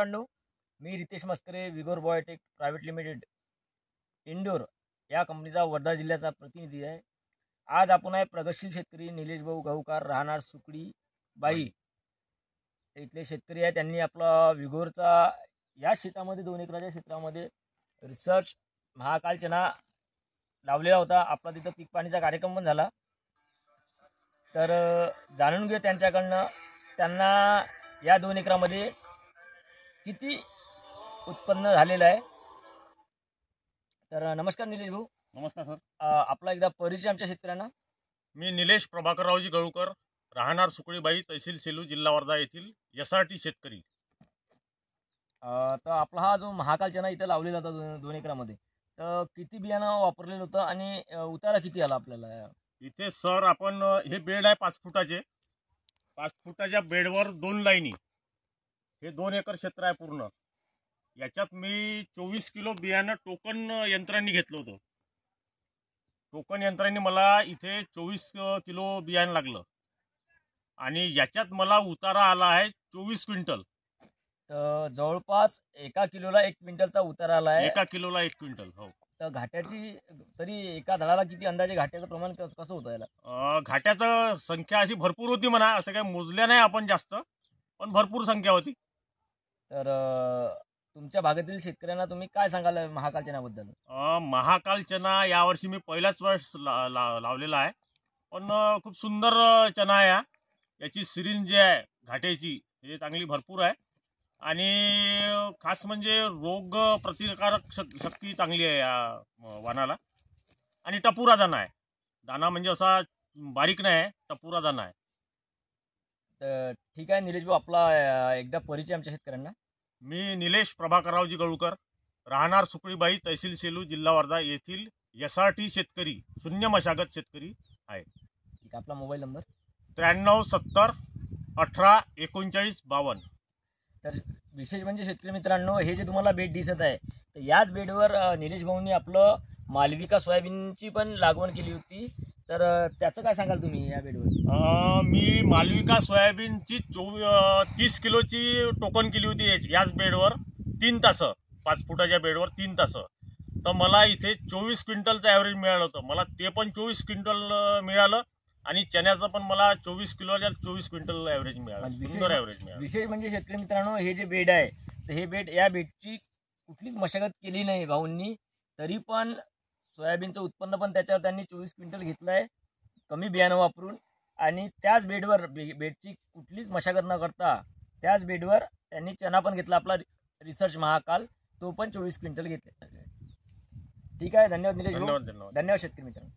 मित्रांनो, मी Riteish मस्करे, विगोर biotech private limited indoor या कंपनीचा वर्धा जिल्ह्याचा प्रतिनिधी आहे. आज आपण आहे प्रगतशील शेतकरी निलेश भाऊ गावकार, राहणार सुकडी बाई इथले शेतकरी आहे. त्यांनी आपला विगोरचा या शेतामध्ये 2 एकराच्या क्षेत्रामध्ये रिसर्च महाकाल चना लावलेला होता. आपला तिथं पीक पाणीचा कार्यक्रम पण झाला. तर जाणून घेऊ त्यांच्याकडनं त्यांना या 2 एकरामध्ये किती उत्पन्न झालेलं आहे. तर नमस्कार निलेश भाऊ. नमस्कार सर. आपला एकदा परिचय आमच्या शेतकऱ्यांना. मी निलेश प्रभाकररावजी गळूकर, राहणार सुकळीबाई, तहसील सेलू, जिल्हा वर्धा येथील SRT शेतकरी. तर आपला हा जो महाकाल चना इथं लावलेला होता 2 एकरामध्ये, तर किती बियाणं वापरलेलं होतं आणि उतारा किती आला आपल्याला? इथे सर आपण हे बेड आहे 5 फुटाचे. 5 फुटाच्या बेडवर 2 लाईनी. हे 2 एकर क्षेत्र आहे पूर्ण. याच्यात मी 24 किलो बियाणं टोकन यंत्रांनी घेतलं होतं. टोकन यंत्रांनी मला इथे 24 किलो बियाणं लागलं आणि याच्यात मला उतारा आला आहे 24 क्विंटल. तर जवळपास 1 किलोला 1 क्विंटलचा उतारा आला आहे. 1 किलोला 1 क्विंटल. हो. तर घाट्याची तरी एका झाडाला किती अंदाजे घाट्याचं प्रमाण कसं होतं याला? घाट्याचं संख्या अशी भरपूर होती म्हणा. असं काही मोजल्या नाही आपण जास्त, पण भरपूर संख्या होती. तर तुमच्या भागातील शेतकऱ्यांना तुम्ही काय सांगाल महाकाल चनाबद्दल? महाकाल चना यावर्षी मी पहिल्याच वर्ष लावलेला आहे, पण खूप सुंदर चना आहे. याची सिरींज जी आहे घाट्याची हे चांगली भरपूर आहे आणि खास म्हणजे रोग प्रतिकारक शक्ती चांगली आहे या वाणाला. आणि टपुरा दाना आहे. दाना म्हणजे असा बारीक नाही आहे, टपुरा दाना आहे. तर ठीक आहे निलेश भाऊ, आपला एकदा परिचय आमच्या शेतकऱ्यांना. मी निलेश प्रभाकररावजी गळूकर, राहणार सुकळीबाई, तहसील सेलू, जिल्हा वर्धा येथील SRT शेतकरी, शून्य मशागत शेतकरी आहे. ठीक आहे. आपला मोबाईल नंबर 93 70 18 39 52. तर विशेष म्हणजे शेतकरी मित्रांनो, हे जे तुम्हाला बेड दिसत आहे, तर याच बेडवर निलेश भाऊंनी आपलं मालविका सोयाबीनची पण लागवड केली होती. तर त्याचं काय सांगाल तुम्ही या बेडवर? मी मालविका सोयाबीनची 30 किलोची टोकन केली होती याच बेडवर 3 तास. 5 फुटाच्या बेडवर 3 तास. तर मला इथे 24 क्विंटलचं ॲव्हरेज मिळालं होतं. मला ते पण 24 क्विंटल मिळालं आणि चण्याचं पण मला 24 किलोच्या 24 क्विंटल ॲव्हरेज मिळालं. सुंदर ॲव्हरेज मिळालं. विशेष म्हणजे शेतकरी मित्रांनो, हे जे बेड आहे, तर हे बेड या बेडची कुठलीच मशागत केली नाही भाऊंनी, तरी पण सोयाबीनचं उत्पन्न पण त्याच्यावर त्यांनी 24 क्विंटल घेतलं आहे कमी बियाणं वापरून. आणि त्याच बेडवर बेडची कुठलीच मशागत न करता त्याच बेडवर त्यांनी चना पण घेतला आपला रिसर्च महाकाल, तो पण 24 क्विंटल घेतला. ठीक आहे. धन्यवाद निलेश भाऊ. धन्यवाद. धन्यवाद शेतकरी मित्रांनो.